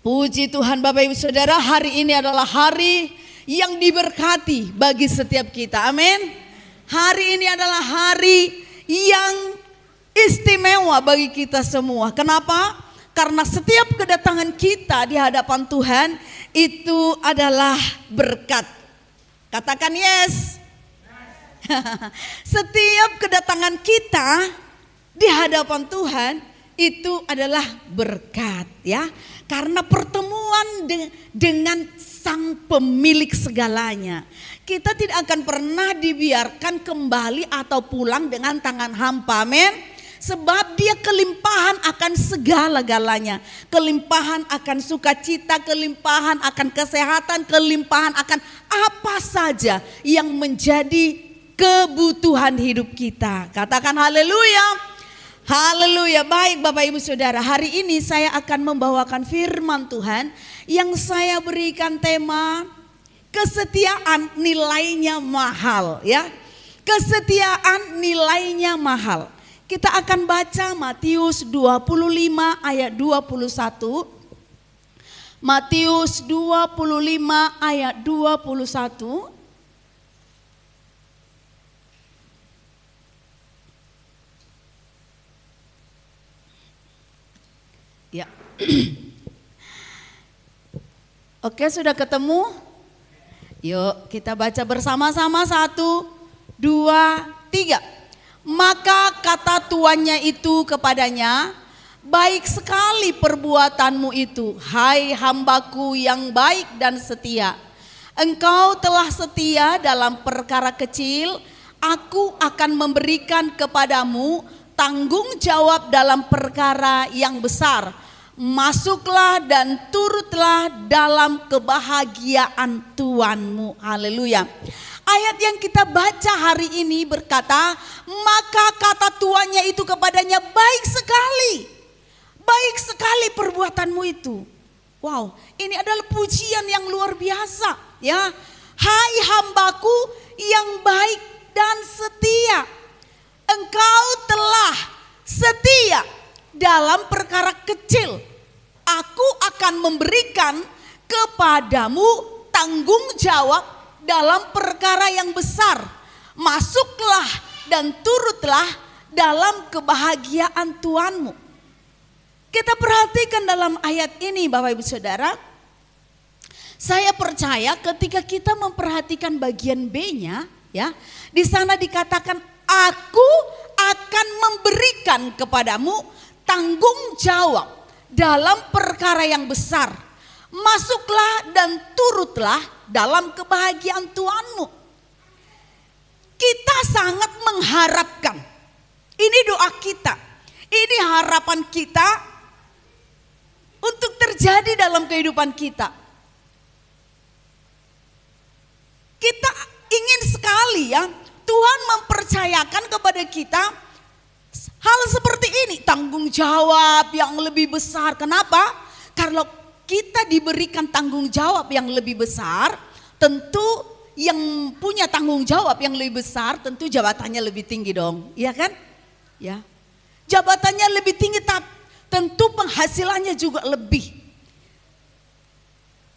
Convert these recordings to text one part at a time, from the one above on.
Puji Tuhan Bapak Ibu Saudara, hari ini adalah hari yang diberkati bagi setiap kita. Amin. Hari ini adalah hari yang istimewa bagi kita semua. Kenapa? Karena setiap kedatangan kita di hadapan Tuhan itu adalah berkat. Katakan yes. Setiap kedatangan kita di hadapan Tuhan itu adalah berkat, ya. Karena pertemuan dengan Sang Pemilik segalanya. Kita tidak akan pernah dibiarkan kembali atau pulang dengan tangan hampa. Amin. Sebab Dia kelimpahan akan segala-galanya. Kelimpahan akan sukacita, kelimpahan akan kesehatan, kelimpahan akan apa saja yang menjadi kebutuhan hidup kita. Katakan haleluya. Haleluya. Baik Bapak Ibu Saudara, hari ini saya akan membawakan firman Tuhan yang saya berikan tema kesetiaan nilainya mahal, ya. Kesetiaan nilainya mahal. Kita akan baca Matius 25 ayat 21. Matius 25 ayat 21. Ya. Oke, sudah ketemu? Yuk kita baca bersama-sama. 1, 2, 3. Maka kata tuannya itu kepadanya, baik sekali perbuatanmu itu, hai hambaku yang baik dan setia. Engkau telah setia dalam perkara kecil, aku akan memberikan kepadamu tanggung jawab dalam perkara yang besar. Masuklah dan turutlah dalam kebahagiaan Tuanmu. Haleluya. Ayat yang kita baca hari ini berkata, maka kata tuannya itu kepadanya, baik sekali perbuatanmu itu. Wow, ini adalah pujian yang luar biasa, ya. Hai hambaku yang baik dan setia, engkau telah setia dalam perkara kecil, aku akan memberikan kepadamu tanggung jawab dalam perkara yang besar. Masuklah dan turutlah dalam kebahagiaan Tuanmu. Kita perhatikan dalam ayat ini Bapak Ibu Saudara. Saya percaya ketika kita memperhatikan bagian B-nya, ya, di sana dikatakan aku akan memberikan kepadamu tanggung jawab dalam perkara yang besar. Masuklah dan turutlah dalam kebahagiaan Tuanmu. Kita sangat mengharapkan, ini doa kita, ini harapan kita untuk terjadi dalam kehidupan kita. Kita ingin sekali, ya, Tuhan mempercayakan kepada kita hal seperti ini, tanggung jawab yang lebih besar. Kenapa? Kalau kita diberikan tanggung jawab yang lebih besar, tentu yang punya tanggung jawab yang lebih besar tentu jabatannya lebih tinggi dong, iya kan? Ya, jabatannya lebih tinggi, tentu penghasilannya juga lebih.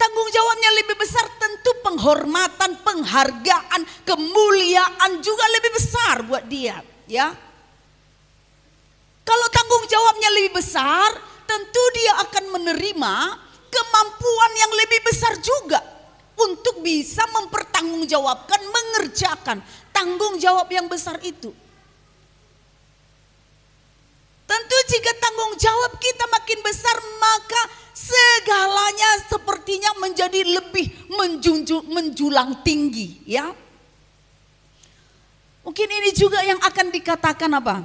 Tanggung jawabnya lebih besar, tentu penghormatan, penghargaan, kemuliaan juga lebih besar buat dia, ya. Kalau tanggung jawabnya lebih besar, tentu dia akan menerima kemampuan yang lebih besar juga untuk bisa mempertanggungjawabkan, mengerjakan tanggung jawab yang besar itu. Tentu jika tanggung jawab kita makin besar, maka segalanya sepertinya menjadi lebih menjulang tinggi, ya. Mungkin ini juga yang akan dikatakan apa?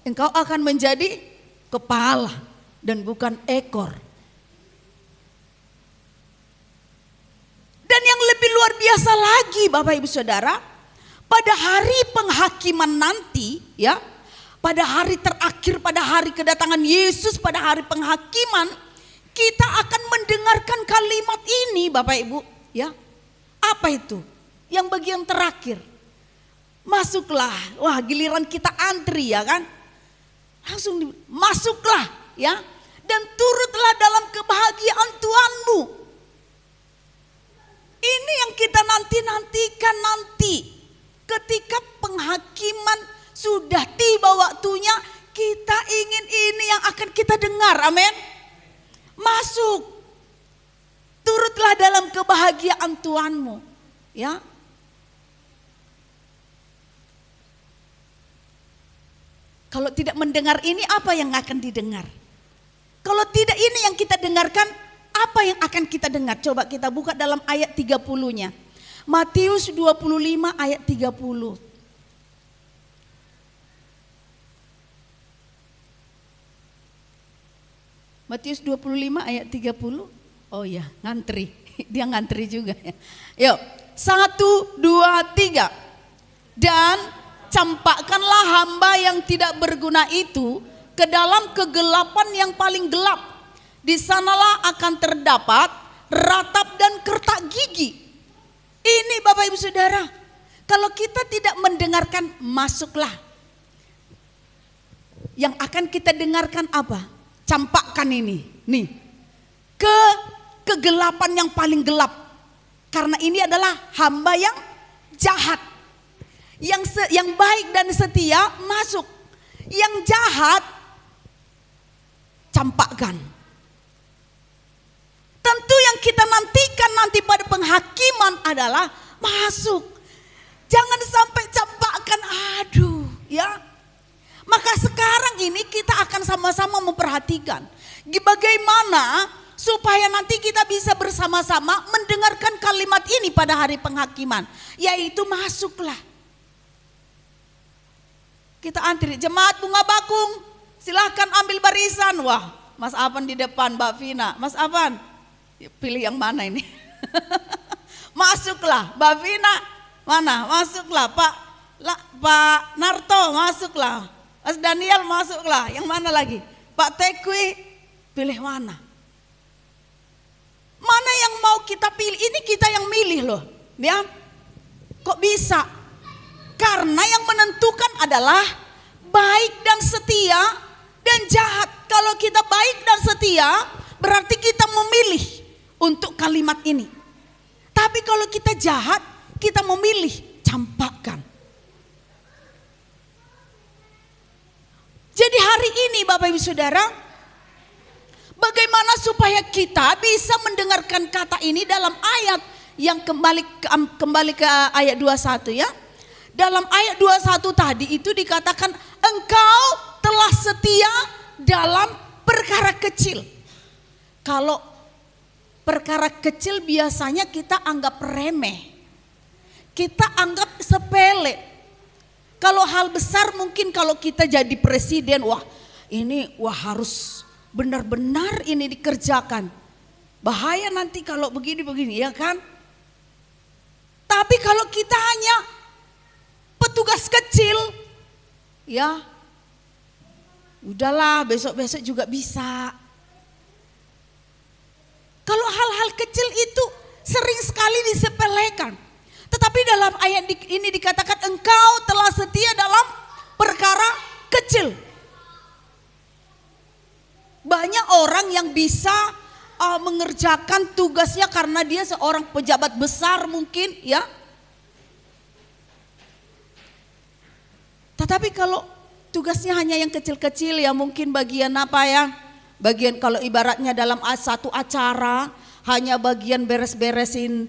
Engkau akan menjadi kepala dan bukan ekor. Dan yang lebih luar biasa lagi Bapak Ibu Saudara, pada hari penghakiman nanti, ya, pada hari terakhir, pada hari kedatangan Yesus, pada hari penghakiman, kita akan mendengarkan kalimat ini Bapak Ibu, ya. Apa itu? Yang bagian terakhir. Masuklah. Wah, giliran kita antri, ya kan? Langsung masuklah, ya. Dan turutlah dalam kebahagiaan Tuhan Nantikan nanti ketika penghakiman sudah tiba waktunya, kita ingin ini yang akan kita dengar. Amin. Masuk. Turutlah dalam kebahagiaan Tuhanmu, ya. Kalau tidak mendengar ini, apa yang akan didengar? Kalau tidak ini yang kita dengarkan, apa yang akan kita dengar? Coba kita buka dalam ayat 30-nya. Matius 25 ayat 30. Matius 25 ayat 30. Oh ya, ngantri. Dia ngantri juga ya. Yuk, 1, 2, 3. Dan campakkanlah hamba yang tidak berguna itu ke dalam kegelapan yang paling gelap. Di sanalah akan terdapat ratap dan kertak gigi. Ini Bapak Ibu Saudara, kalau kita tidak mendengarkan, masuklah. Yang akan kita dengarkan apa? Campakkan ini, nih, ke kegelapan yang paling gelap. Karena ini adalah hamba yang jahat. Yang baik dan setia masuk. Yang jahat campakkan. Tentu yang kita nantikan nanti pada penghakiman adalah masuk. Jangan sampai campakkan, aduh ya. Maka sekarang ini kita akan sama-sama memperhatikan bagaimana supaya nanti kita bisa bersama-sama mendengarkan kalimat ini pada hari penghakiman, yaitu masuklah. Kita antri, jemaat Bunga Bakung, silahkan ambil barisan. Wah, Mas Avan di depan, Mbak Vina. Mas Avan, pilih yang mana ini? Masuklah, Mbak Vina, mana? Masuklah, Pak Narto, masuklah. Mas Daniel, masuklah. Yang mana lagi? Pak Tekwi, pilih mana? Mana yang mau kita pilih? Ini kita yang milih loh, ya. Kok bisa? Karena yang menentukan adalah baik dan setia dan jahat. Kalau kita baik dan setia, berarti kita memilih untuk kalimat ini. Tapi kalau kita jahat, kita memilih campakkan. Jadi hari ini Bapak Ibu Saudara, bagaimana supaya kita bisa mendengarkan kata ini dalam ayat yang kembali ke ayat 21 ya. Dalam ayat 21 tadi itu dikatakan engkau telah setia dalam perkara kecil. Kalau perkara kecil biasanya kita anggap remeh. Kita anggap sepele. Kalau hal besar mungkin kalau kita jadi presiden, wah harus benar-benar ini dikerjakan. Bahaya nanti kalau begini-begini ya kan. Tapi kalau kita hanya petugas kecil, ya udahlah besok-besok juga bisa. Kalau hal-hal kecil itu sering sekali disepelekan. Tetapi dalam ayat ini dikatakan engkau telah setia dalam perkara kecil. Banyak orang yang bisa mengerjakan tugasnya karena dia seorang pejabat besar mungkin ya. Tetapi kalau tugasnya hanya yang kecil-kecil ya mungkin bagian apa ya, bagian kalau ibaratnya dalam satu acara hanya bagian beres-beresin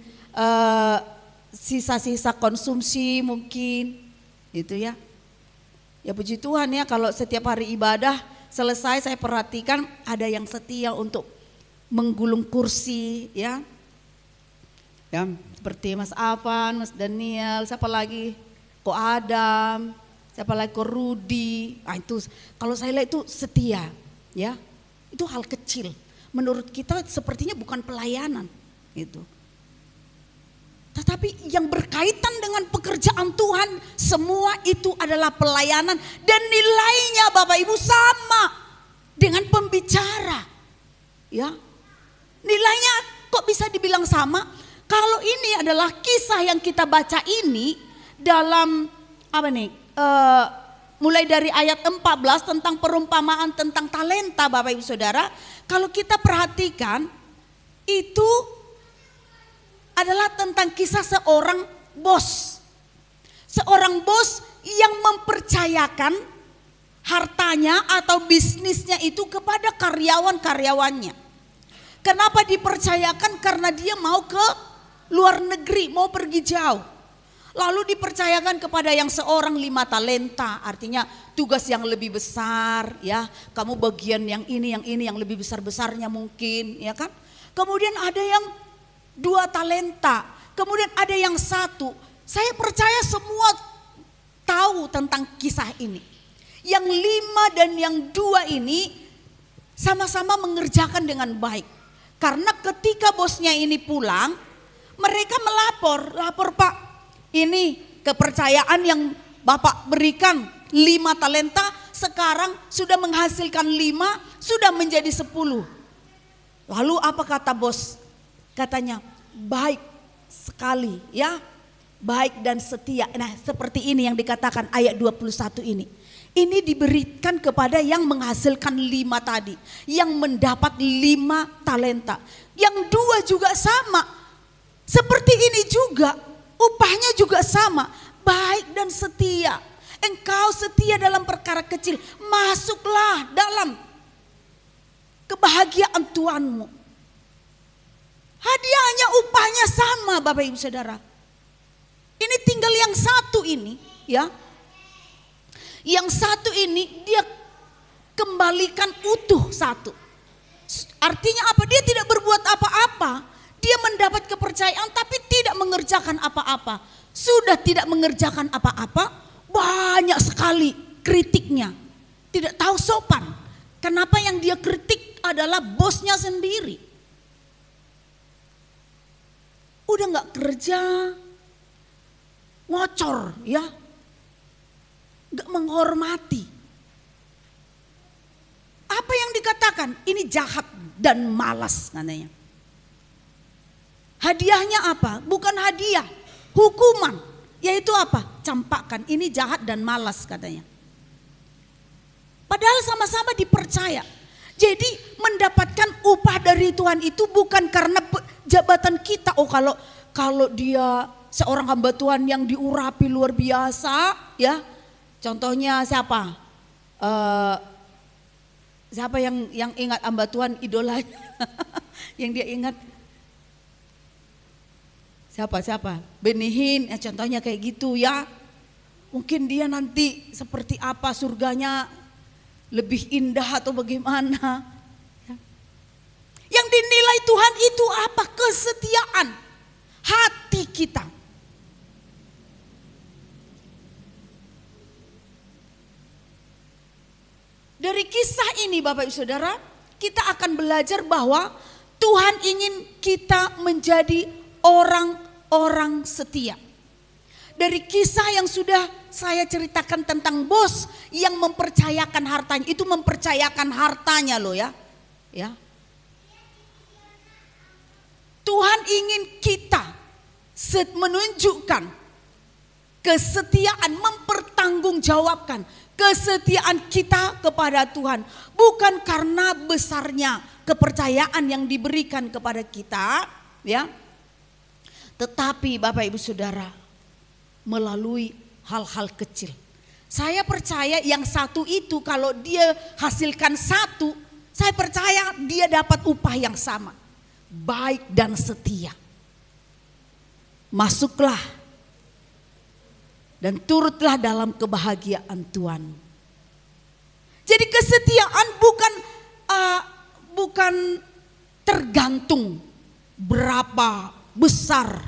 sisa-sisa konsumsi mungkin gitu ya. Ya puji Tuhan ya kalau setiap hari ibadah selesai saya perhatikan ada yang setia untuk menggulung kursi ya. Ya seperti Mas Avan, Mas Daniel, siapa lagi? Ko Adam. Siapa lagi? Rudi. Nah, itu kalau saya lihat itu setia, ya. Itu hal kecil. Menurut kita sepertinya bukan pelayanan, gitu. Tetapi yang berkaitan dengan pekerjaan Tuhan, semua itu adalah pelayanan dan nilainya Bapak Ibu sama dengan pembicara, ya. Nilainya kok bisa dibilang sama? Kalau ini adalah kisah yang kita baca ini dalam apa nih? Mulai dari ayat 14 tentang perumpamaan tentang talenta Bapak Ibu Saudara. Kalau kita perhatikan itu adalah tentang kisah seorang bos. Seorang bos yang mempercayakan hartanya atau bisnisnya itu kepada karyawan-karyawannya. Kenapa dipercayakan? Karena dia mau ke luar negeri, mau pergi jauh. Lalu dipercayakan kepada yang seorang 5 talenta, artinya tugas yang lebih besar ya. Kamu bagian yang ini yang lebih besar-besarnya mungkin ya kan. Kemudian ada yang 2 talenta, kemudian ada yang 1. Saya percaya semua tahu tentang kisah ini. Yang 5 dan yang 2 ini sama-sama mengerjakan dengan baik. Karena ketika bosnya ini pulang, mereka lapor Pak, ini kepercayaan yang Bapak berikan 5 talenta sekarang sudah menghasilkan 5, sudah menjadi 10. Lalu apa kata bos? Katanya baik sekali ya, baik dan setia. Nah seperti ini yang dikatakan ayat 21 ini. Ini diberikan kepada yang menghasilkan 5 tadi, yang mendapat 5 talenta. Yang 2 juga sama, seperti ini juga. Upahnya juga sama, baik dan setia. Engkau setia dalam perkara kecil, masuklah dalam kebahagiaan Tuhanmu. Hadiahnya, upahnya sama Bapak Ibu Saudara. Ini tinggal yang 1 ini ya. Yang 1 ini dia kembalikan utuh 1. Artinya apa? Dia tidak berbuat apa-apa. Dia mendapat kepercayaan tapi tidak mengerjakan apa-apa. Sudah tidak mengerjakan apa-apa, banyak sekali kritiknya. Tidak tahu sopan. Kenapa yang dia kritik adalah bosnya sendiri. Udah gak kerja, ngocor ya. Gak menghormati. Apa yang dikatakan? Ini jahat dan malas katanya. Hadiahnya apa? Bukan hadiah, hukuman. Yaitu apa? Campakkan. Ini jahat dan malas katanya. Padahal sama-sama dipercaya. Jadi mendapatkan upah dari Tuhan itu bukan karena jabatan kita. Oh kalau dia seorang hamba Tuhan yang diurapi luar biasa ya. Contohnya siapa? Siapa yang ingat hamba Tuhan idolanya? Yang dia ingat? Siapa? Benihin, ya contohnya kayak gitu ya. Mungkin dia nanti seperti apa, surganya lebih indah atau bagaimana. Ya. Yang dinilai Tuhan itu apa? Kesetiaan hati kita. Dari kisah ini Bapak Ibu Saudara, kita akan belajar bahwa Tuhan ingin kita menjadi orang-orang setia. Dari kisah yang sudah saya ceritakan tentang bos yang mempercayakan hartanya, itu mempercayakan hartanya loh ya. Ya. Tuhan ingin kita menunjukkan kesetiaan, mempertanggungjawabkan kesetiaan kita kepada Tuhan. Bukan karena besarnya kepercayaan yang diberikan kepada kita ya. Tetapi Bapak Ibu Saudara, melalui hal-hal kecil. Saya percaya yang 1 itu kalau dia hasilkan 1, saya percaya dia dapat upah yang sama. Baik dan setia. Masuklah dan turutlah dalam kebahagiaan Tuhan. Jadi kesetiaan bukan tergantung berapa besar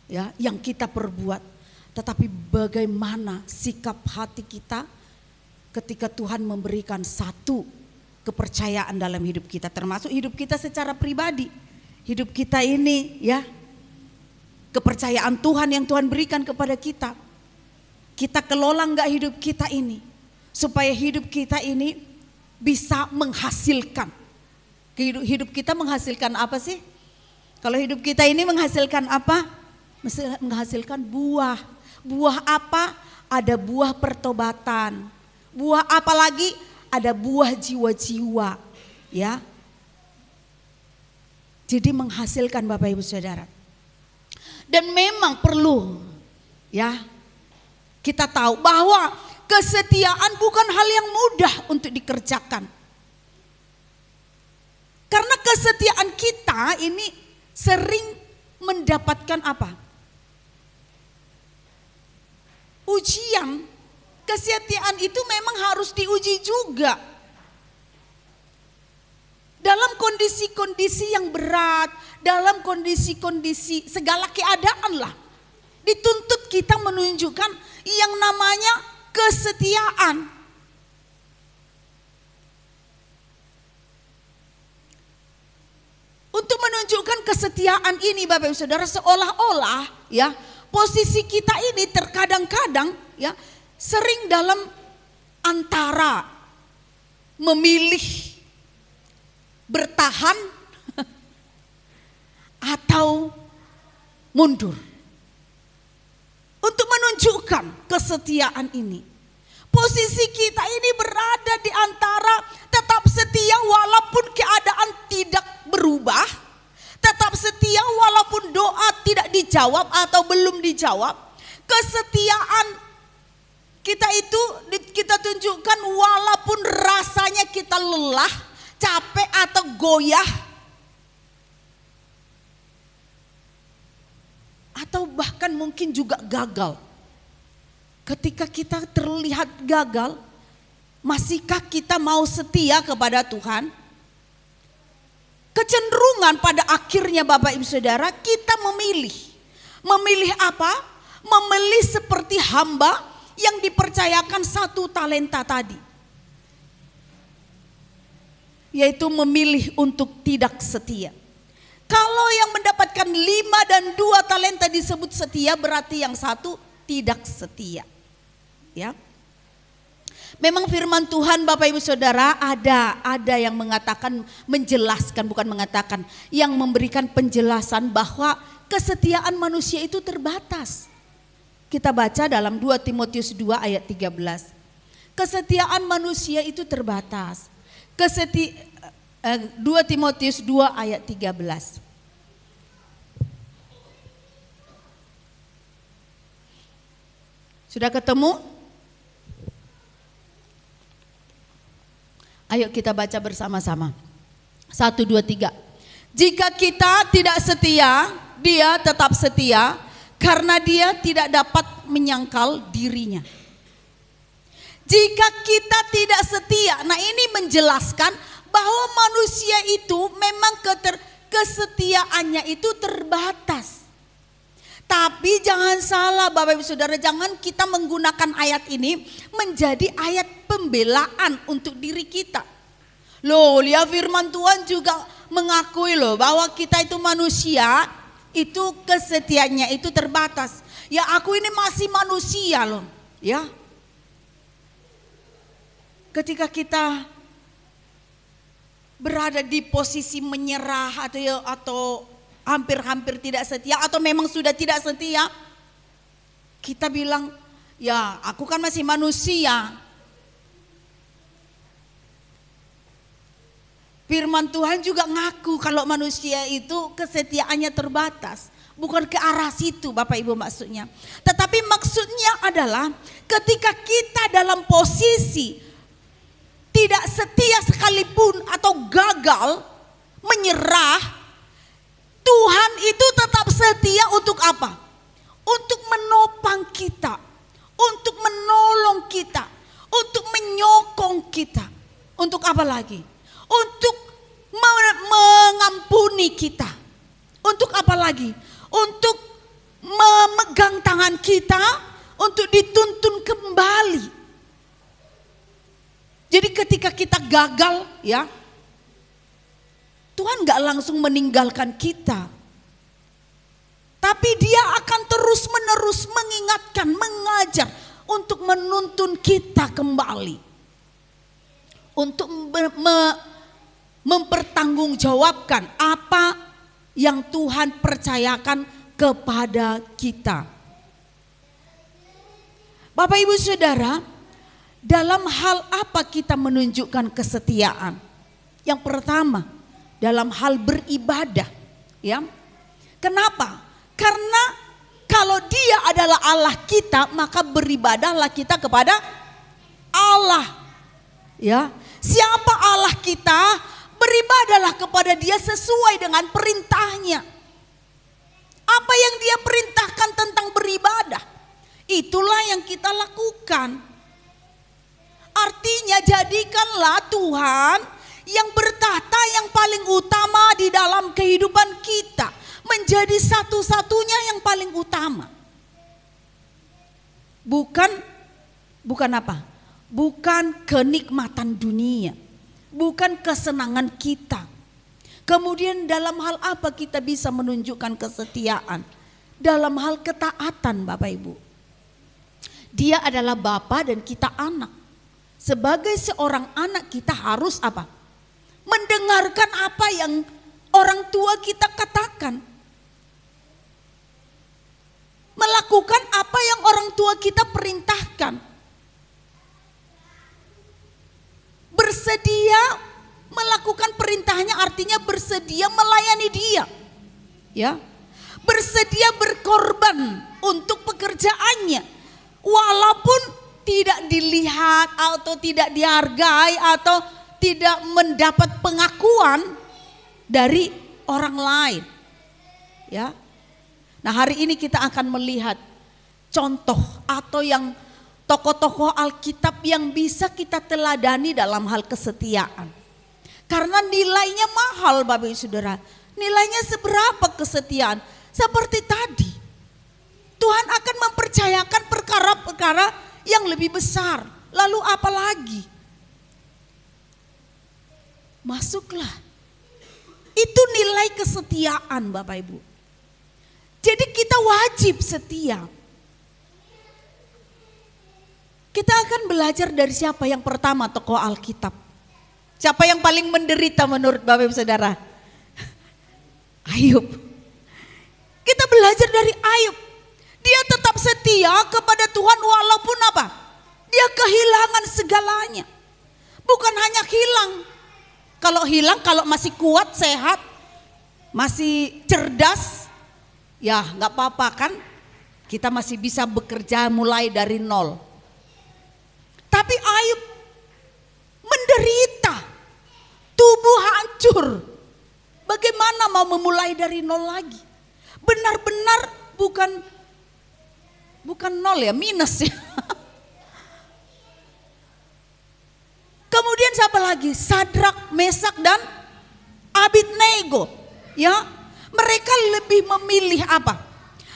ya yang kita perbuat, tetapi bagaimana sikap hati kita ketika Tuhan memberikan 1 kepercayaan dalam hidup kita, termasuk hidup kita secara pribadi. Hidup kita ini ya, kepercayaan Tuhan yang Tuhan berikan kepada kita. Kita kelola enggak hidup kita ini supaya hidup kita ini bisa menghasilkan. Hidup kita menghasilkan apa sih? Kalau hidup kita ini menghasilkan apa? Menghasilkan buah. Buah apa? Ada buah pertobatan. Buah apa lagi? Ada buah jiwa-jiwa. Ya. Jadi menghasilkan Bapak Ibu Saudara. Dan memang perlu ya kita tahu bahwa kesetiaan bukan hal yang mudah untuk dikerjakan. Karena kesetiaan kita ini sering mendapatkan apa? Ujian. Kesetiaan itu memang harus diuji juga. Dalam kondisi-kondisi yang berat, dalam kondisi-kondisi segala keadaan lah. Dituntut kita menunjukkan yang namanya kesetiaan. Untuk menunjukkan kesetiaan ini Bapak Ibu Saudara, seolah-olah ya posisi kita ini terkadang-kadang ya sering dalam antara memilih bertahan atau mundur. Untuk menunjukkan kesetiaan ini. Posisi kita ini berada di antara tetap setia walaupun keadaan tidak berubah. Tetap setia walaupun doa tidak dijawab atau belum dijawab. Kesetiaan kita itu kita tunjukkan walaupun rasanya kita lelah, capek atau goyah. Atau bahkan mungkin juga gagal. Ketika kita terlihat gagal, masihkah kita mau setia kepada Tuhan? Kecenderungan pada akhirnya Bapak Ibu Saudara, kita memilih. Memilih apa? Memilih seperti hamba yang dipercayakan 1 talenta tadi. Yaitu memilih untuk tidak setia. Kalau yang mendapatkan 5 dan 2 talenta disebut setia, berarti yang 1 tidak setia. Ya. Memang firman Tuhan Bapak Ibu Saudara ada yang mengatakan, menjelaskan, bukan mengatakan, yang memberikan penjelasan bahwa kesetiaan manusia itu terbatas. Kita baca dalam 2 Timotius 2 ayat 13. Kesetiaan manusia itu terbatas. 2 Timotius 2 ayat 13. Sudah ketemu? Ayo kita baca bersama-sama. 1, 2, 3. Jika kita tidak setia, dia tetap setia karena dia tidak dapat menyangkal dirinya. Jika kita tidak setia, nah ini menjelaskan bahwa manusia itu memang kesetiaannya itu terbatas. Tapi jangan salah Bapak Ibu Saudara, jangan kita menggunakan ayat ini menjadi ayat pembelaan untuk diri kita. Loh, ya firman Tuhan juga mengakui loh bahwa kita itu manusia, itu kesetiaannya itu terbatas. Ya aku ini masih manusia loh, ya. Ketika kita berada di posisi menyerah atau hampir-hampir tidak setia atau memang sudah tidak setia, kita bilang, ya aku kan masih manusia. Firman Tuhan juga ngaku kalau manusia itu kesetiaannya terbatas. Bukan ke arah situ Bapak Ibu maksudnya. Tetapi maksudnya adalah ketika kita dalam posisi tidak setia sekalipun atau gagal, menyerah, Tuhan itu tetap setia untuk apa? Untuk menopang kita, untuk menolong kita, untuk menyokong kita. Untuk apa lagi? Untuk mengampuni kita. Untuk apa lagi? Untuk memegang tangan kita, untuk dituntun kembali. Jadi ketika kita gagal ya, Tuhan gak langsung meninggalkan kita. Tapi dia akan terus menerus mengingatkan, mengajar untuk menuntun kita kembali. Untuk mempertanggungjawabkan apa yang Tuhan percayakan kepada kita. Bapak Ibu Saudara, dalam hal apa kita menunjukkan kesetiaan? Yang pertama, dalam hal beribadah, ya. Kenapa? Karena kalau Dia adalah Allah kita, maka beribadahlah kita kepada Allah. Ya, siapa Allah kita? Beribadahlah kepada Dia sesuai dengan perintahnya. Apa yang Dia perintahkan tentang beribadah, itulah yang kita lakukan. Artinya jadikanlah Tuhan yang bertahta yang paling utama di dalam kehidupan kita, menjadi satu-satunya yang paling utama. Bukan apa? Bukan kenikmatan dunia, bukan kesenangan kita. Kemudian dalam hal apa kita bisa menunjukkan kesetiaan? Dalam hal ketaatan, Bapak Ibu. Dia adalah Bapa dan kita anak. Sebagai seorang anak kita harus apa? Mendengarkan apa yang orang tua kita katakan. Melakukan apa yang orang tua kita perintahkan. Bersedia melakukan perintahnya artinya bersedia melayani Dia. Ya. Bersedia berkorban untuk pekerjaannya. Walaupun tidak dilihat atau tidak dihargai atau tidak mendapat pengakuan dari orang lain. Ya. Nah, hari ini kita akan melihat contoh atau yang tokoh-tokoh Alkitab yang bisa kita teladani dalam hal kesetiaan. Karena nilainya mahal, Bapak Ibu Saudara. Nilainya seberapa kesetiaan? Seperti tadi, Tuhan akan mempercayakan perkara-perkara yang lebih besar. Lalu apa lagi? Masuklah. Itu nilai kesetiaan, Bapak Ibu. Jadi kita wajib setia. Kita akan belajar dari siapa yang pertama tokoh Alkitab. Siapa yang paling menderita menurut Bapak Ibu Saudara? Ayub. Kita belajar dari Ayub. Dia tetap setia kepada Tuhan walaupun apa? Dia kehilangan segalanya. Bukan hanya hilang. Kalau masih kuat, sehat, masih cerdas, ya gak apa-apa kan. Kita masih bisa bekerja mulai dari nol. Tapi Ayub menderita, tubuh hancur. Bagaimana mau memulai dari nol lagi? Benar-benar bukan nol ya, minus ya. Kemudian siapa lagi? Sadrak, Mesak dan Abednego. Ya, mereka lebih memilih apa?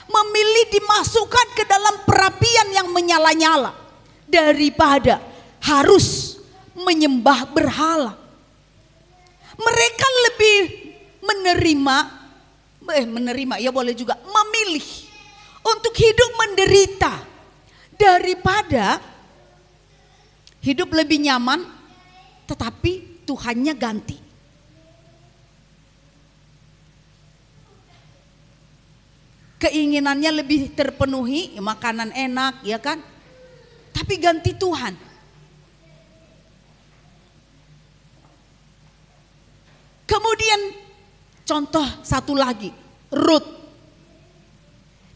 Memilih dimasukkan ke dalam perapian yang menyala-nyala daripada harus menyembah berhala. Mereka lebih menerima ya boleh juga memilih untuk hidup menderita daripada hidup lebih nyaman tetapi Tuhannya ganti. Keinginannya lebih terpenuhi, makanan enak ya kan, tapi ganti Tuhan. Kemudian contoh satu lagi, Rut.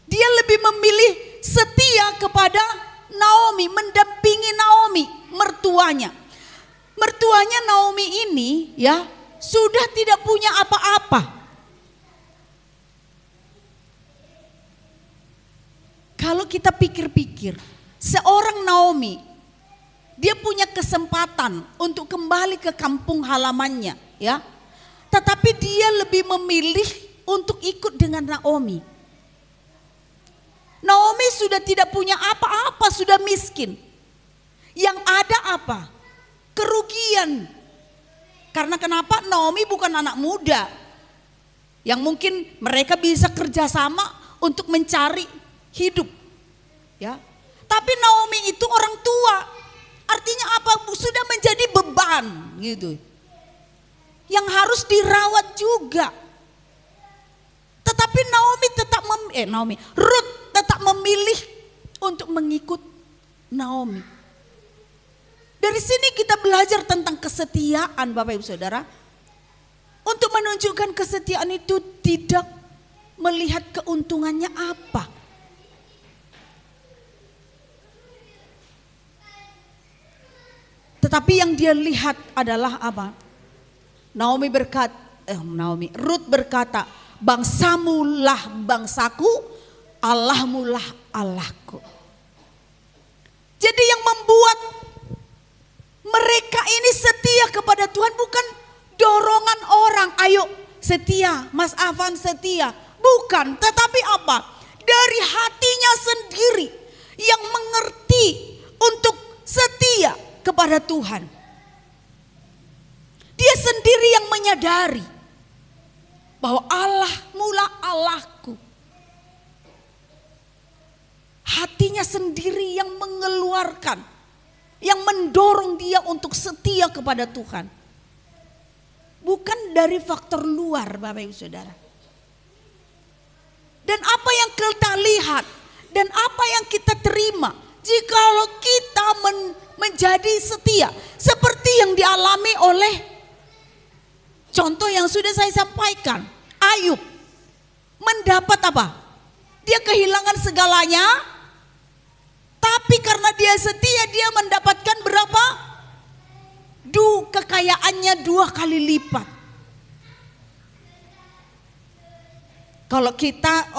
Dia lebih memilih setia kepada Naomi, mendampingi Naomi, mertuanya. Mertuanya Naomi ini ya sudah tidak punya apa-apa. Kalau kita pikir-pikir, seorang Naomi, dia punya kesempatan untuk kembali ke kampung halamannya, ya. Tetapi dia lebih memilih untuk ikut dengan Naomi. Naomi sudah tidak punya apa-apa, sudah miskin. Yang ada apa? Kerugian. Karena kenapa? Naomi bukan anak muda. Yang mungkin mereka bisa kerjasama untuk mencari hidup. Ya. Tapi Naomi itu orang tua. Artinya apa? Sudah menjadi beban gitu. Yang harus dirawat juga. Tetapi Rut tetap memilih untuk mengikut Naomi. Dari sini kita belajar tentang kesetiaan Bapak Ibu Saudara. Untuk menunjukkan kesetiaan itu tidak melihat keuntungannya apa. Tetapi yang dia lihat adalah apa? Rut berkata, bangsamulah bangsaku, Allahmulah Allahku. Jadi yang membuat mereka ini setia kepada Tuhan bukan dorongan orang, ayo setia, Mas Afan setia. Bukan, tetapi apa? Dari hatinya sendiri yang mengerti untuk setia kepada Tuhan. Dia sendiri yang menyadari bahwa Allah mula Allahku. Hatinya sendiri yang mengeluarkan, yang mendorong dia untuk setia kepada Tuhan. Bukan dari faktor luar, Bapak Ibu Saudara. Dan apa yang kita lihat dan apa yang kita terima jikalau kita menjadi setia seperti yang dialami oleh contoh yang sudah saya sampaikan, Ayub mendapat apa? Dia kehilangan segalanya, tapi karena dia setia dia mendapatkan berapa? Kekayaannya 2 kali lipat. Kalau kita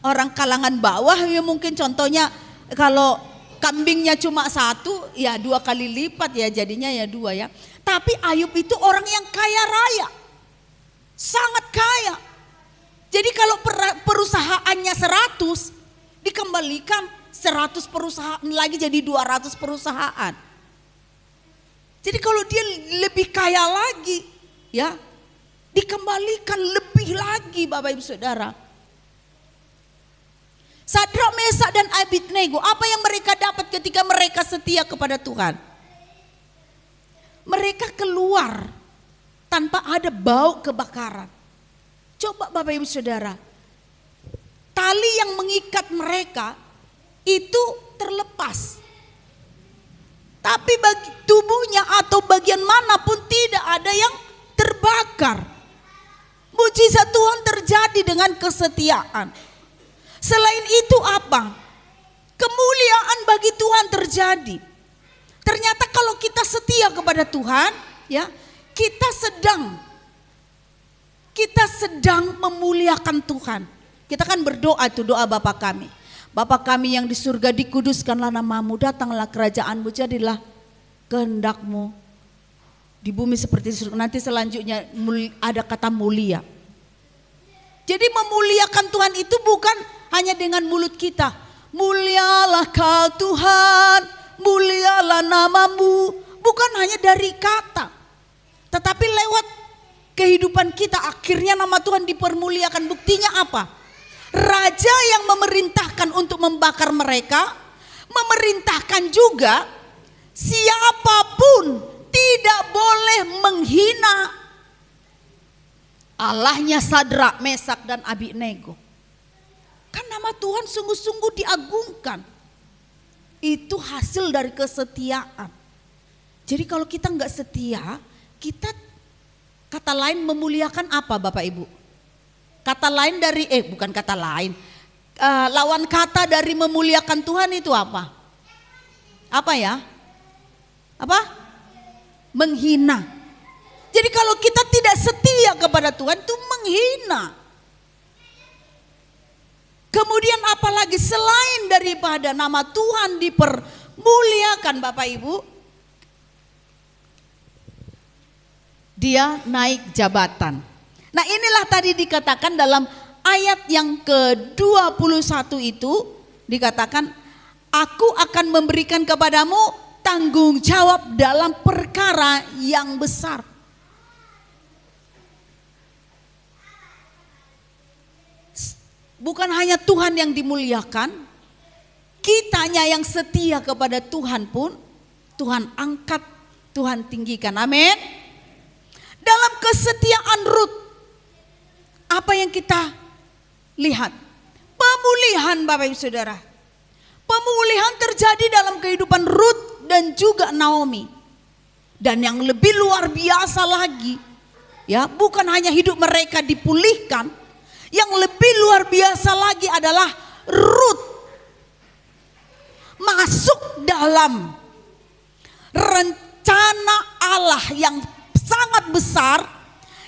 orang kalangan bawah ya mungkin contohnya kalau kambingnya cuma 1 ya 2 kali lipat ya jadinya ya 2 ya. Tapi Ayub itu orang yang kaya raya, sangat kaya. Jadi kalau perusahaannya 100 dikembalikan 100 perusahaan lagi jadi 200 perusahaan. Jadi kalau dia lebih kaya lagi ya dikembalikan lebih lagi Bapak Ibu Saudara. Sadrak, Mesak dan Abednego, apa yang mereka dapat ketika mereka setia kepada Tuhan? Mereka keluar tanpa ada bau kebakaran. Coba Bapak Ibu Saudara, tali yang mengikat mereka itu terlepas. Tapi bagi tubuhnya atau bagian manapun tidak ada yang terbakar. Mujizat Tuhan terjadi dengan kesetiaan. Selain itu apa? Kemuliaan bagi Tuhan terjadi. Ternyata kalau kita setia kepada Tuhan, ya, kita sedang memuliakan Tuhan. Kita kan berdoa tuh doa Bapa kami. Bapa kami yang di surga, dikuduskanlah namamu, datanglah kerajaanmu, jadilah kehendakmu di bumi seperti di surga. Nanti selanjutnya ada kata mulia. Jadi memuliakan Tuhan itu bukan hanya dengan mulut kita. Mulialah kau Tuhan, mulialah namamu. Bukan hanya dari kata. Tetapi lewat kehidupan kita akhirnya nama Tuhan dipermuliakan. Buktinya apa? Raja yang memerintahkan untuk membakar mereka, memerintahkan juga siapapun tidak boleh menghina Allahnya Sadrak, Mesak dan Abednego. Kan nama Tuhan sungguh-sungguh diagungkan. Itu hasil dari kesetiaan. Jadi kalau kita nggak setia, kita kata lain memuliakan apa Bapak Ibu? Kata lain dari bukan kata lain. Lawan kata dari memuliakan Tuhan itu apa? Apa ya? Apa? Menghina. Jadi kalau kita tidak setia kepada Tuhan itu menghina. Kemudian apalagi selain daripada nama Tuhan dipermuliakan Bapak Ibu, dia naik jabatan. Nah inilah tadi dikatakan dalam ayat yang ke-21 itu dikatakan, aku akan memberikan kepadamu tanggung jawab dalam perkara yang besar. Bukan hanya Tuhan yang dimuliakan, kitanya yang setia kepada Tuhan pun Tuhan angkat, Tuhan tinggikan. Amin. Dalam kesetiaan Rut, apa yang kita lihat? Pemulihan Bapak Ibu Saudara. Pemulihan terjadi dalam kehidupan Rut dan juga Naomi. Dan yang lebih luar biasa lagi, ya, bukan hanya hidup mereka dipulihkan, yang lebih luar biasa lagi adalah Rut masuk dalam rencana Allah yang sangat besar,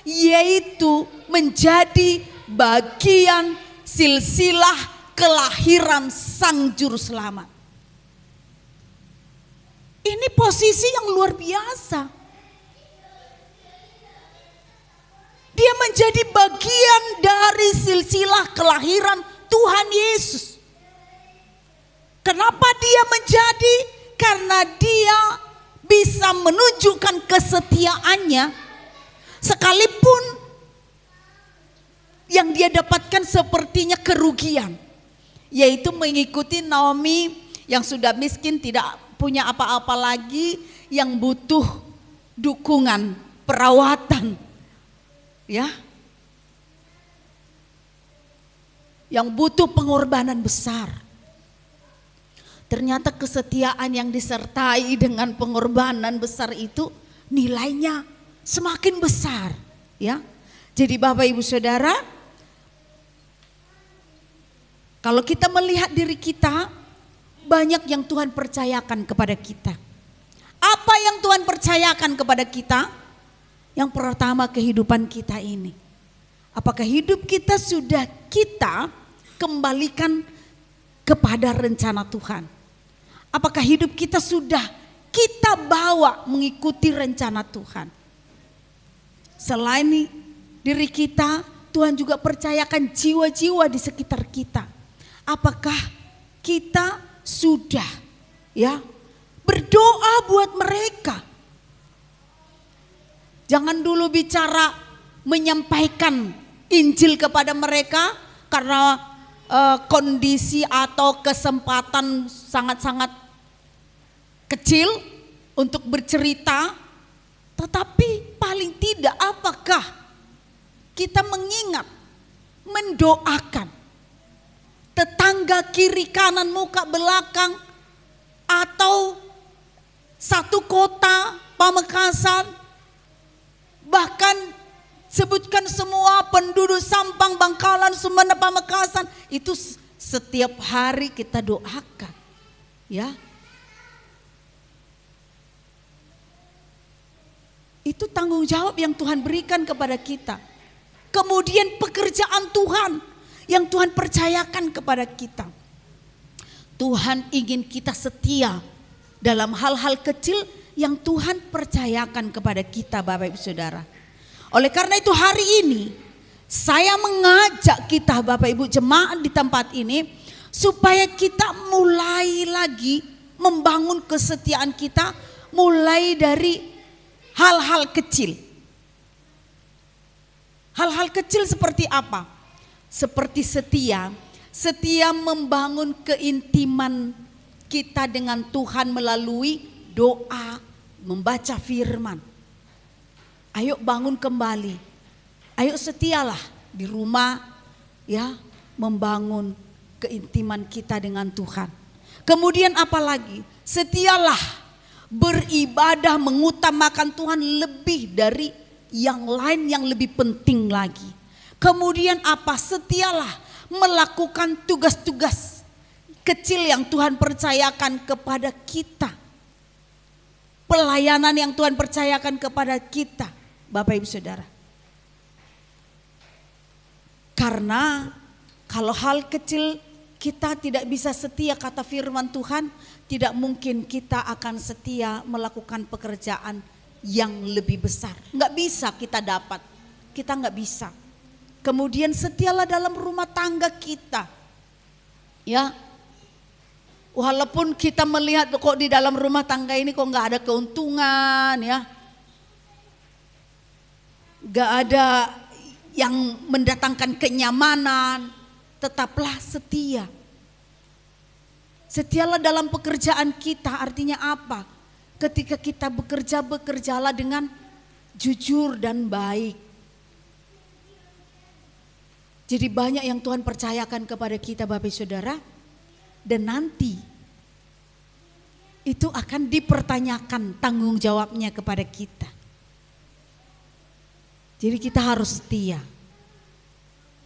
yaitu menjadi bagian silsilah kelahiran Sang Juru Selamat. Ini posisi yang luar biasa. Dia menjadi bagian dari silsilah kelahiran Tuhan Yesus. Kenapa dia menjadi? Karena dia bisa menunjukkan kesetiaannya sekalipun yang dia dapatkan sepertinya kerugian, yaitu mengikuti Naomi yang sudah miskin, tidak punya apa-apa lagi, yang butuh dukungan, perawatan, ya, yang butuh pengorbanan besar. Ternyata kesetiaan yang disertai dengan pengorbanan besar itu nilainya semakin besar, ya. Jadi Bapak Ibu Saudara, kalau kita melihat diri kita, banyak yang Tuhan percayakan kepada kita. Apa yang Tuhan percayakan kepada kita? Yang pertama, kehidupan kita ini. Apakah hidup kita sudah kita kembalikan kepada rencana Tuhan? Apakah hidup kita sudah kita bawa mengikuti rencana Tuhan? Selain diri kita, Tuhan juga percayakan jiwa-jiwa di sekitar kita. Apakah kita sudah, ya, berdoa buat mereka? Jangan dulu bicara menyampaikan Injil kepada mereka karena kondisi atau kesempatan sangat-sangat kecil untuk bercerita. Tetapi paling tidak apakah kita mengingat, mendoakan tetangga kiri kanan muka belakang, atau satu kota Pamekasan, bahkan sebutkan semua penduduk Sampang, Bangkalan, Sumeneb, Pamekasan, itu setiap hari kita doakan, ya. Itu tanggung jawab yang Tuhan berikan kepada kita. Kemudian pekerjaan Tuhan yang Tuhan percayakan kepada kita. Tuhan ingin kita setia dalam hal-hal kecil yang Tuhan percayakan kepada kita, Bapak Ibu Saudara. Oleh karena itu hari ini saya mengajak kita, Bapak Ibu jemaat di tempat ini, supaya kita mulai lagi membangun kesetiaan kita, mulai dari hal-hal kecil. Hal-hal kecil seperti apa? Seperti setia membangun keintiman kita dengan Tuhan melalui doa, membaca firman. Ayo bangun kembali, ayo setialah di rumah, ya, membangun keintiman kita dengan Tuhan. Kemudian apa lagi? Setialah beribadah, mengutamakan Tuhan lebih dari yang lain yang lebih penting lagi. Kemudian apa? Setialah melakukan tugas-tugas kecil yang Tuhan percayakan kepada kita. Pelayanan yang Tuhan percayakan kepada kita, Bapak Ibu Saudara. Karena kalau hal kecil kita tidak bisa setia, kata firman Tuhan, tidak mungkin kita akan setia melakukan pekerjaan yang lebih besar. Nggak bisa kita dapat, kita nggak bisa. Kemudian setialah dalam rumah tangga kita, ya. Walaupun kita melihat kok di dalam rumah tangga ini kok nggak ada keuntungan, ya, nggak ada yang mendatangkan kenyamanan, tetaplah setia. Setialah dalam pekerjaan kita, artinya apa? Ketika kita bekerjalah dengan jujur dan baik. Jadi banyak yang Tuhan percayakan kepada kita, Bapak Saudara, dan nanti itu akan dipertanyakan tanggung jawabnya kepada kita. Jadi kita harus setia,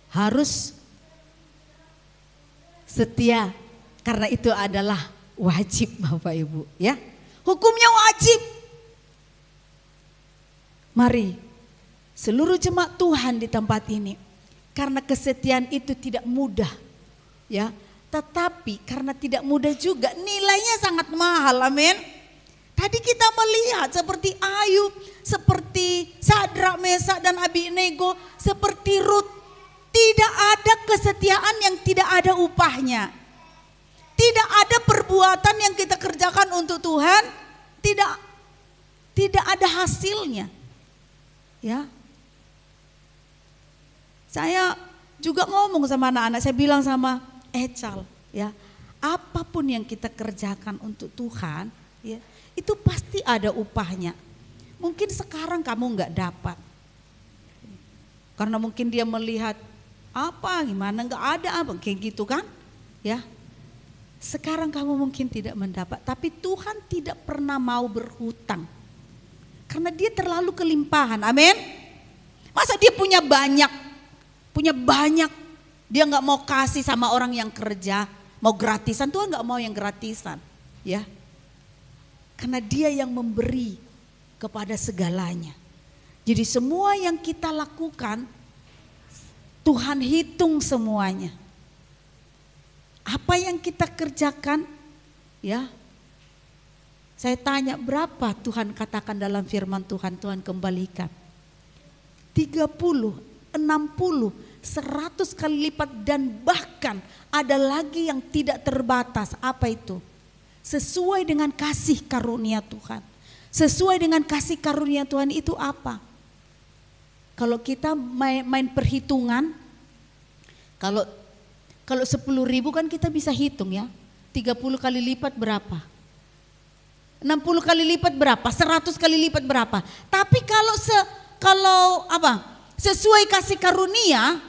harus setia, karena itu adalah wajib, Bapak Ibu, ya. Hukumnya wajib, Mari seluruh jemaat Tuhan di tempat ini, karena kesetiaan itu tidak mudah, ya. Tetapi karena tidak mudah juga, nilainya sangat mahal. Amin. Tadi kita melihat seperti Ayub, seperti Sadrak, Mesak dan Abednego, seperti Rut, tidak ada kesetiaan yang tidak ada upahnya. Tidak ada perbuatan yang kita kerjakan untuk Tuhan tidak ada hasilnya. Ya. Saya juga ngomong sama anak-anak, saya bilang sama Ecal, ya, apapun yang kita kerjakan untuk Tuhan, ya, itu pasti ada upahnya. Mungkin sekarang kamu nggak dapat, karena mungkin dia melihat apa, gimana, nggak ada apa, kayak gitu kan, ya. Sekarang kamu mungkin tidak mendapat, tapi Tuhan tidak pernah mau berhutang, karena Dia terlalu kelimpahan. Amin. Masa Dia punya banyak, Dia nggak mau kasih sama orang yang kerja, mau gratisan. Tuhan nggak mau yang gratisan, ya. Karena Dia yang memberi kepada segalanya. Jadi semua yang kita lakukan, Tuhan hitung semuanya. Apa yang kita kerjakan, ya. Saya tanya berapa Tuhan katakan dalam firman Tuhan, Tuhan kembalikan. 30, 60, 100 kali lipat, dan bahkan ada lagi yang tidak terbatas. Apa itu? Sesuai dengan kasih karunia Tuhan. Sesuai dengan kasih karunia Tuhan itu apa? Kalau kita main perhitungan, kalau 10.000 kan kita bisa hitung, ya. 30 kali lipat berapa? 60 kali lipat berapa? 100 kali lipat berapa? Tapi kalau sesuai kasih karunia,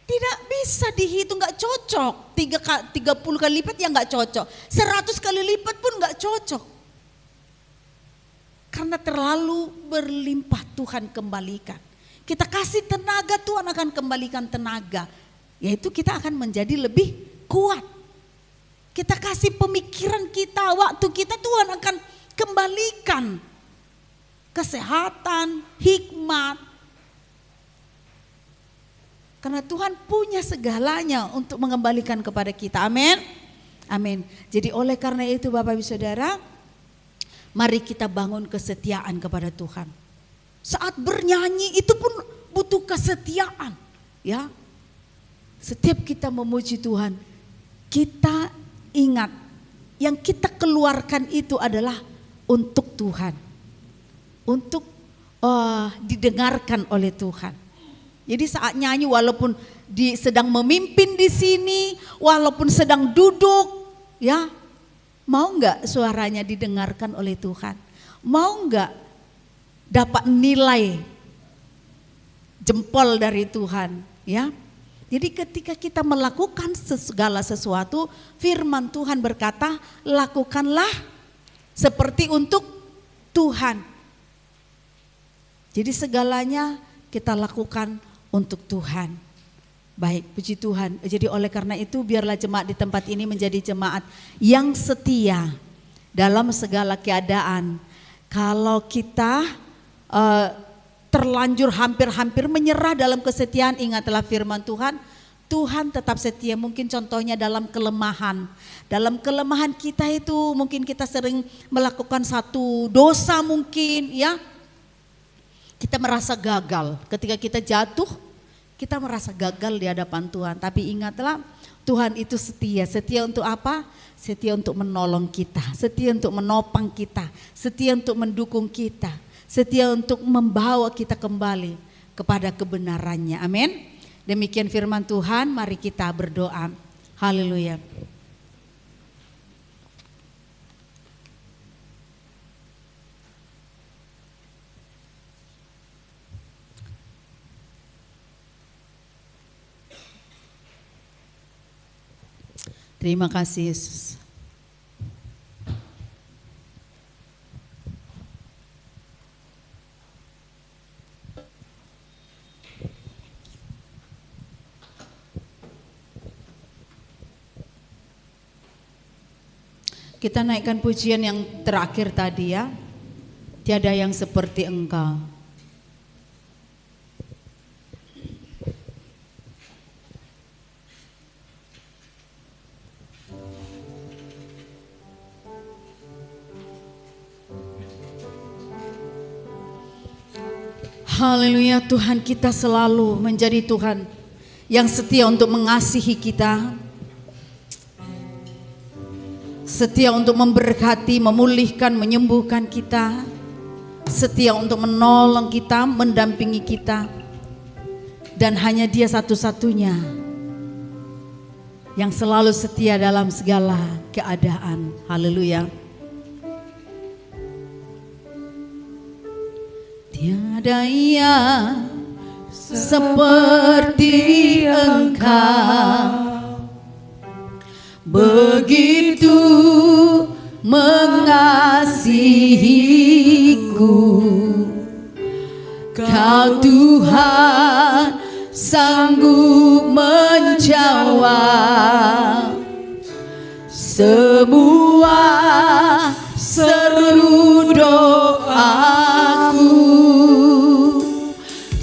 tidak bisa dihitung, nggak cocok. 30 kali lipat ya nggak cocok. 100 kali lipat pun nggak cocok. Karena terlalu berlimpah, Tuhan kembalikan. Kita kasih tenaga, Tuhan akan kembalikan tenaga. Yaitu kita akan menjadi lebih kuat. Kita kasih pemikiran kita, waktu kita, Tuhan akan kembalikan. Kesehatan, hikmat. Karena Tuhan punya segalanya untuk mengembalikan kepada kita. Amin. Amin. Jadi oleh karena itu Bapak Ibu Saudara, mari kita bangun kesetiaan kepada Tuhan. Saat bernyanyi itu pun butuh kesetiaan, ya. Setiap kita memuji Tuhan, kita ingat yang kita keluarkan itu adalah untuk Tuhan. Untuk didengarkan oleh Tuhan. Jadi saat nyanyi, walaupun sedang memimpin di sini, walaupun sedang duduk, ya, mau nggak suaranya didengarkan oleh Tuhan? Mau nggak dapat nilai jempol dari Tuhan, ya? Jadi ketika kita melakukan segala sesuatu, firman Tuhan berkata, lakukanlah seperti untuk Tuhan. Jadi segalanya kita lakukan untuk Tuhan. Baik, puji Tuhan. Jadi oleh karena itu biarlah jemaat di tempat ini menjadi jemaat yang setia dalam segala keadaan. Kalau kita terlanjur hampir-hampir menyerah dalam kesetiaan, ingatlah firman Tuhan, Tuhan tetap setia. Mungkin contohnya dalam kelemahan. Dalam kelemahan kita itu mungkin kita sering melakukan satu dosa mungkin, ya. Kita merasa gagal. Ketika kita jatuh, kita merasa gagal di hadapan Tuhan. Tapi ingatlah, Tuhan itu setia. Setia untuk apa? Setia untuk menolong kita. Setia untuk menopang kita. Setia untuk mendukung kita. Setia untuk membawa kita kembali kepada kebenarannya. Amin. Demikian firman Tuhan, mari kita berdoa. Haleluya. Terima kasih Yesus. Kita naikkan pujian yang terakhir tadi, ya. Tiada yang seperti Engkau. Haleluya, Tuhan kita selalu menjadi Tuhan yang setia untuk mengasihi kita, setia untuk memberkati, memulihkan, menyembuhkan kita, setia untuk menolong kita, mendampingi kita. Dan hanya Dia satu-satunya yang selalu setia dalam segala keadaan. Haleluya. Tiada yang seperti Engkau, begitu mengasihiku. Kau Tuhan sanggup menjawab semua seru doaku.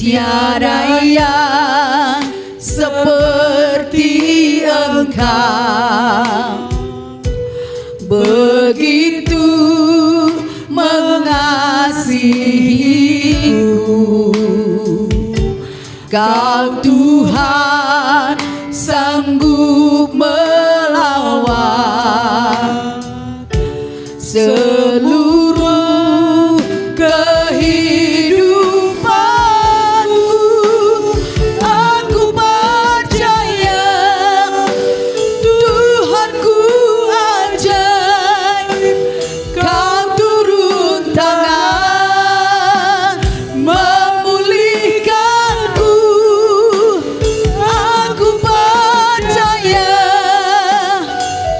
Tiada yang seperti Engkau, begitu mengasihiku. Kau Tuhan sanggup melawan seluruh kehidupanku. Aku percaya Tuhanku ajaib. Kau turun tangan memulihkanku. Aku percaya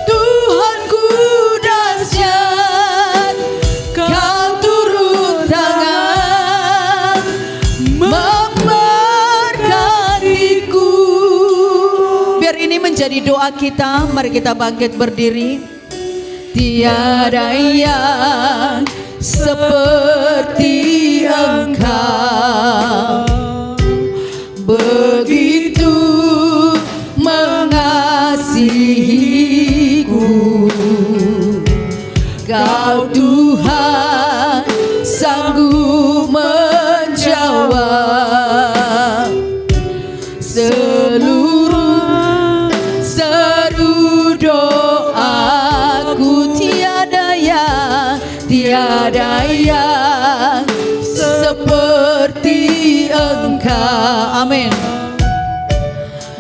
Tuhanku dahsyat. Kau turun tangan memberkatiku. Biar ini menjadi doa kita. Mari kita bangkit berdiri. Tiada yang seperti Engkau, begitu mengasihiku. Kau Tuhan sanggup menjawab seluruh seru doaku. Tiada yang seperti Engkau. Amin.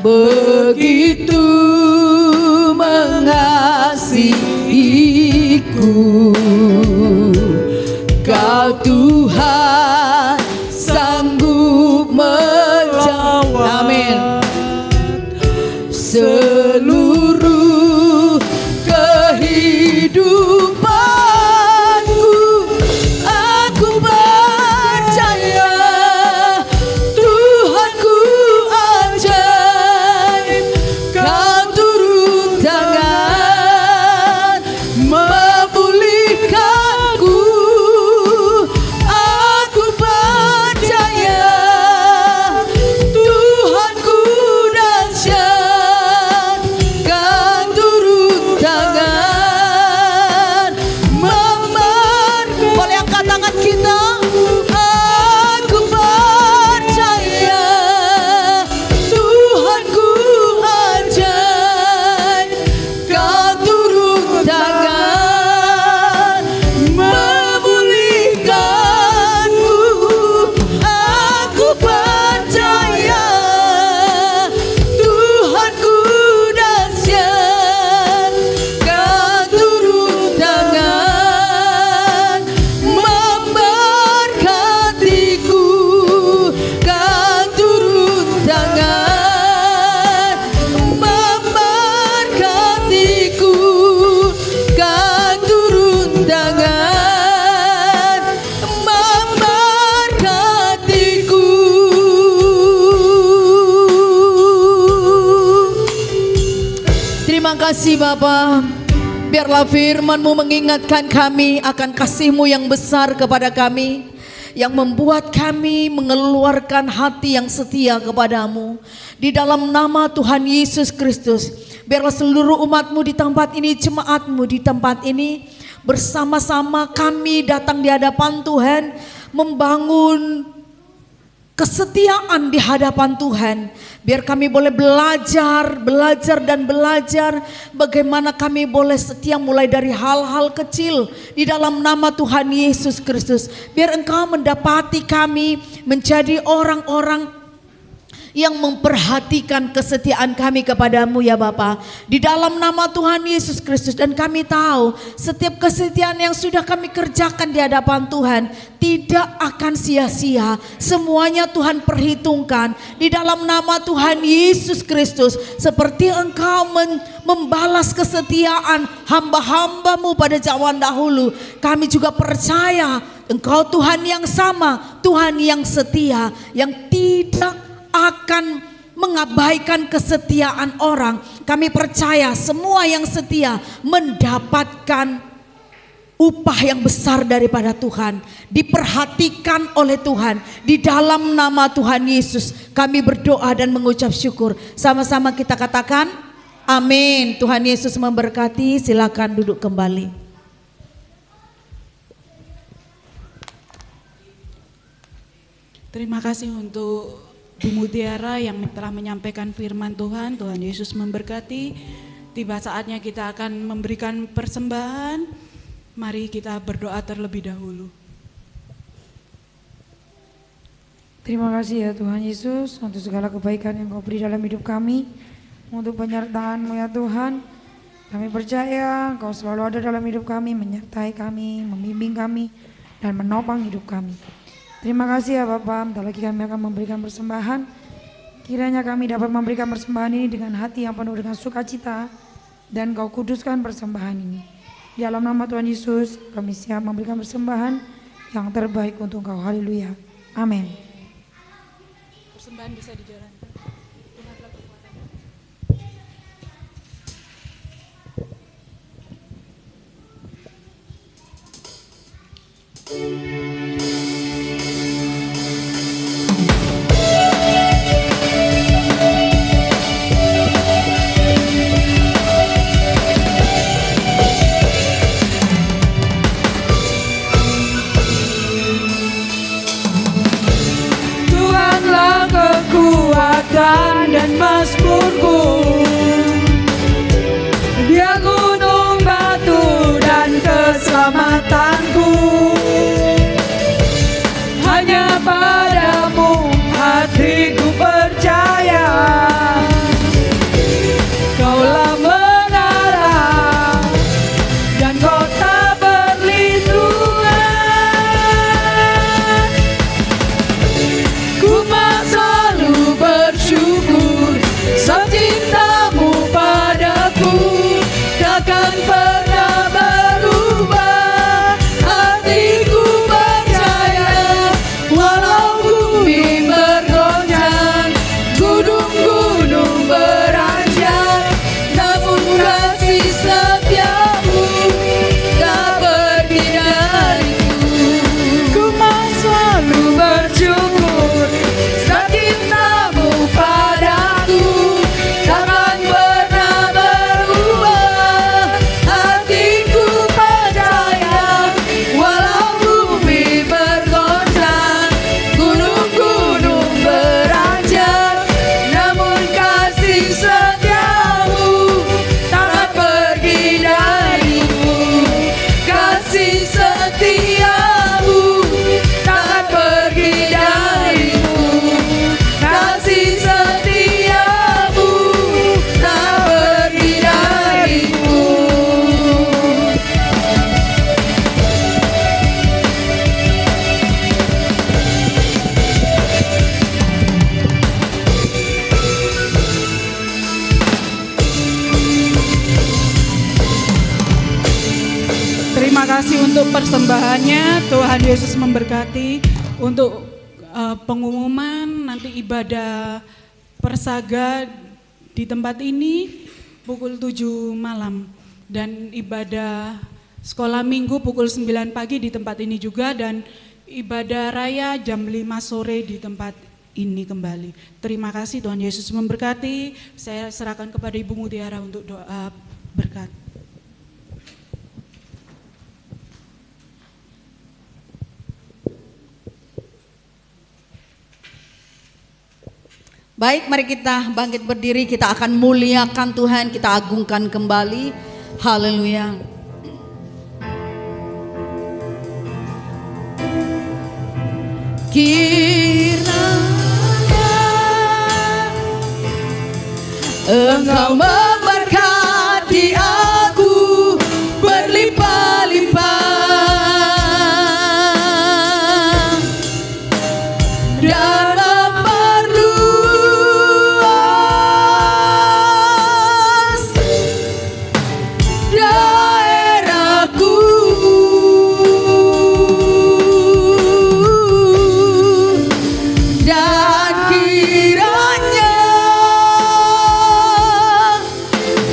Begitu mengasihiku. Kau Tuhan sanggup menjawab. Amin. Seluruh kehidupanku, aku percaya Tuhanku ajaib. Kau turun tangan memulihkanku. Aku percaya Tuhanku dahsyat. Kau turun tangan memberkati. Boleh angkat tangan kita. Aku percaya Tuhanku ajaib. Kau turun tangan memulihkanku. Aku percaya Tuhanku dahsyat. Kau turun tangan memberkatiku. Kau turun tangan memberkatiku. Kau turun tangan memberkatiku. Terima kasih Bapa. Biarlah firman-Mu mengingatkan kami akan kasih-Mu yang besar kepada kami, yang membuat kami mengeluarkan hati yang setia kepadamu. Di dalam nama Tuhan Yesus Kristus, biarlah seluruh umat-Mu di tempat ini, jemaat-Mu di tempat ini, bersama-sama kami datang di hadapan Tuhan, membangun kesetiaan di hadapan Tuhan. Biar kami boleh belajar bagaimana kami boleh setia mulai dari hal-hal kecil di dalam nama Tuhan Yesus Kristus. Biar Engkau mendapati kami menjadi orang-orang yang memperhatikan kesetiaan kami kepadamu ya Bapa, di dalam nama Tuhan Yesus Kristus. Dan kami tahu setiap kesetiaan yang sudah kami kerjakan di hadapan Tuhan tidak akan sia-sia, semuanya Tuhan perhitungkan di dalam nama Tuhan Yesus Kristus. Seperti Engkau membalas kesetiaan hamba-hambamu pada zaman dahulu, kami juga percaya Engkau Tuhan yang sama, Tuhan yang setia, yang tidak akan mengabaikan kesetiaan orang. Kami percaya semua yang setia mendapatkan upah yang besar daripada Tuhan, diperhatikan oleh Tuhan. Di dalam nama Tuhan Yesus kami berdoa dan mengucap syukur. Sama-sama kita katakan amin. Tuhan Yesus memberkati. Silakan duduk kembali. Terima kasih untuk Bu Mutiara yang telah menyampaikan firman Tuhan. Tuhan Yesus memberkati. Tiba saatnya kita akan memberikan persembahan. Mari kita berdoa terlebih dahulu. Terima kasih ya Tuhan Yesus untuk segala kebaikan yang Kau beri dalam hidup kami, untuk penyertaan-Mu ya Tuhan. Kami percaya Kau selalu ada dalam hidup kami, menyertai kami, membimbing kami, dan menopang hidup kami. Terima kasih ya Bapak. Bentar lagi kami akan memberikan persembahan. Kiranya kami dapat memberikan persembahan ini dengan hati yang penuh dengan sukacita, dan Kau kuduskan persembahan ini. Di dalam nama Tuhan Yesus kami siap memberikan persembahan yang terbaik untuk Kau. Haleluya. Amin. Persembahan bisa dijalankan. Kekuatan dan mazmurku, Dia gunung batu dan keselamatanku. Hanya padamu hatiku percaya, Kaulah menara dan kota perlindungan. Ku selalu bersyukur, sebab cinta-Mu padaku takkan pernah berubah. Hatiku percaya, walau bumi bergoncang, gunung-gunung beranjak, namun kasih setia-Mu tak pergi dariku. Ku selalu bersyukur, cinta-Mu padaku takkan pernah berubah. Hatiku percaya, walau bumi bergoncang, gunung-gunung beranjak, namun kasih setia-Mu takkan pergi dariku. Kasih setia-Mu takkan pergi dariku. Kasih setia-Mu tak pergi dariku. Terima kasih untuk persembahannya. Tuhan Yesus memberkati. Untuk pengumuman nanti ibadah persaga di tempat ini pukul 7 malam. dan ibadah sekolah minggu pukul 9 pagi di tempat ini juga, dan ibadah raya jam 5 sore di tempat ini kembali. Terima kasih, Tuhan Yesus memberkati. Saya serahkan kepada Ibu Mutiara untuk doa berkat. Baik, mari kita bangkit berdiri, kita akan muliakan Tuhan, kita agungkan kembali. Haleluya. Kiranya Engkau memberkati aku berlimpah-limpah dan memperluas daerahku, dan kiranya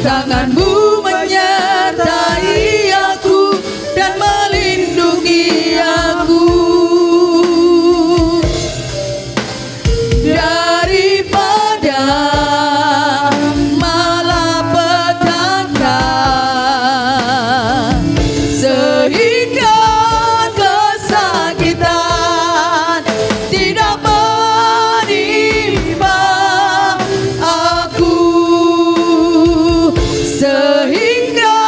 tanganmu menyertai aku dan melindungi aku daripada malapetaka, sehingga kesakitan tidak menimpa aku, sehingga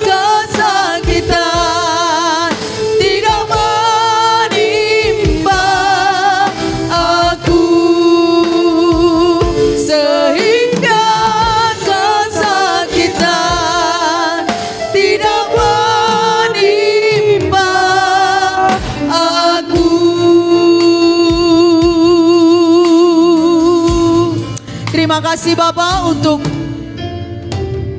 kesakitan tidak menimpa aku, sehingga kesakitan tidak menimpa aku. Terima kasih Bapa untuk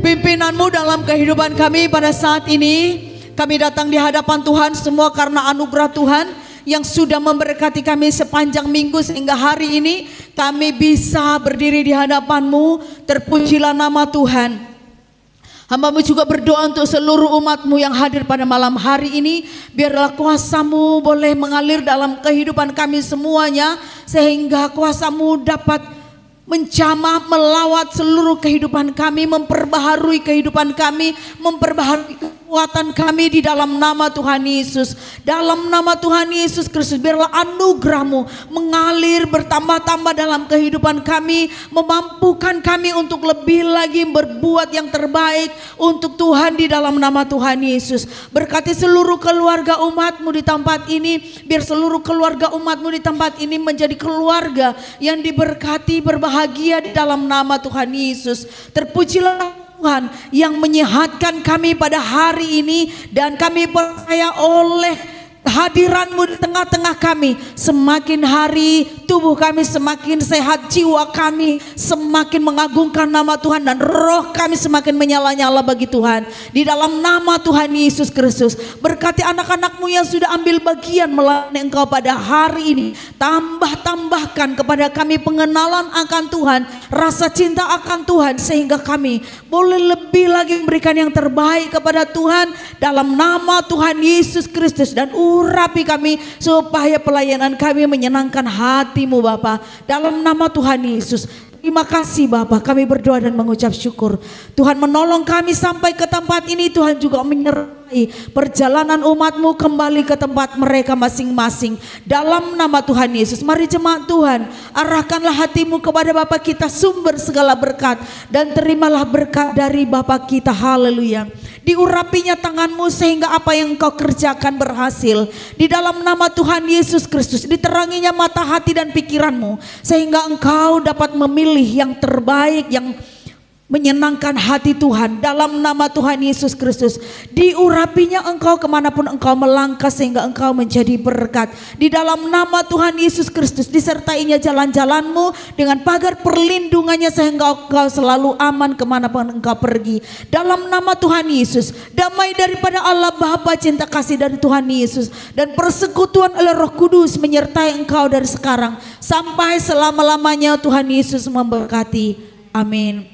pimpinanmu dalam kehidupan kami pada saat ini. Kami datang di hadapan Tuhan semua karena anugerah Tuhan yang sudah memberkati kami sepanjang minggu, sehingga hari ini kami bisa berdiri di hadapan-Mu. Terpujilah nama Tuhan. Hamba-Mu juga berdoa untuk seluruh umat-Mu yang hadir pada malam hari ini. Biarlah kuasa-Mu boleh mengalir dalam kehidupan kami semuanya, sehingga kuasa-Mu dapat menjamah, melawat seluruh kehidupan kami, memperbaharui kehidupan kami, memperbaharui kekuatan kami di dalam nama Tuhan Yesus. Dalam nama Tuhan Yesus Kristus, biarlah anugerah-Mu mengalir bertambah-tambah dalam kehidupan kami, memampukan kami untuk lebih lagi berbuat yang terbaik untuk Tuhan di dalam nama Tuhan Yesus. Berkati seluruh keluarga umat-Mu di tempat ini, biar seluruh keluarga umat-Mu di tempat ini menjadi keluarga yang diberkati, berbahagia di dalam nama Tuhan Yesus. Terpujilah Tuhan yang menyehatkan kami pada hari ini, dan kami percaya oleh hadiran-Mu di tengah-tengah kami, semakin hari tubuh kami semakin sehat, jiwa kami semakin mengagungkan nama Tuhan, dan roh kami semakin menyala-nyala bagi Tuhan. Di dalam nama Tuhan Yesus Kristus, berkati anak-anak-Mu yang sudah ambil bagian melayani Engkau pada hari ini. Tambahkan kepada kami pengenalan akan Tuhan, rasa cinta akan Tuhan, sehingga kami boleh lebih lagi memberikan yang terbaik kepada Tuhan dalam nama Tuhan Yesus Kristus. Dan urapi kami supaya pelayanan kami menyenangkan hati-Mu Bapa, dalam nama Tuhan Yesus. Terima kasih Bapa, kami berdoa dan mengucap syukur. Tuhan menolong kami sampai ke tempat ini, Tuhan juga menyertai perjalanan umat-Mu kembali ke tempat mereka masing-masing. Dalam nama Tuhan Yesus, mari jemaat Tuhan, arahkanlah hatimu kepada Bapa kita, sumber segala berkat, dan terimalah berkat dari Bapa kita. Haleluya. Diurapinya tangan-Mu sehingga apa yang Engkau kerjakan berhasil. Di dalam nama Tuhan Yesus Kristus, diteranginya mata hati dan pikiran-Mu, sehingga Engkau dapat memilih yang terbaik, yang menyenangkan hati Tuhan. Dalam nama Tuhan Yesus Kristus, diurapinya engkau kemanapun engkau melangkah, sehingga engkau menjadi berkat. Di dalam nama Tuhan Yesus Kristus, disertainya jalan-jalanmu dengan pagar perlindungannya, sehingga engkau selalu aman kemanapun engkau pergi. Dalam nama Tuhan Yesus, damai daripada Allah Bapa, cinta kasih dari Tuhan Yesus, dan persekutuan oleh Roh Kudus menyertai engkau dari sekarang sampai selama-lamanya. Tuhan Yesus memberkati. Amin.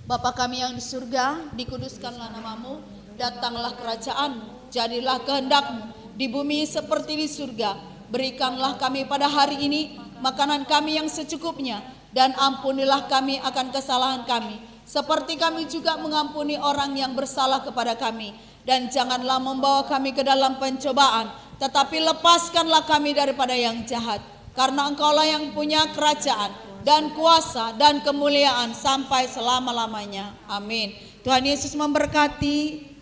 Bapa kami yang di surga, dikuduskanlah namamu, datanglah kerajaan-Mu, jadilah kehendak-Mu di bumi seperti di surga. Berikanlah kami pada hari ini makanan kami yang secukupnya, dan ampunilah kami akan kesalahan kami, seperti kami juga mengampuni orang yang bersalah kepada kami. Dan janganlah membawa kami ke dalam pencobaan, tetapi lepaskanlah kami daripada yang jahat. Karena Engkaulah yang punya kerajaan dan kuasa dan kemuliaan sampai selama-lamanya. Amin. Tuhan Yesus memberkati.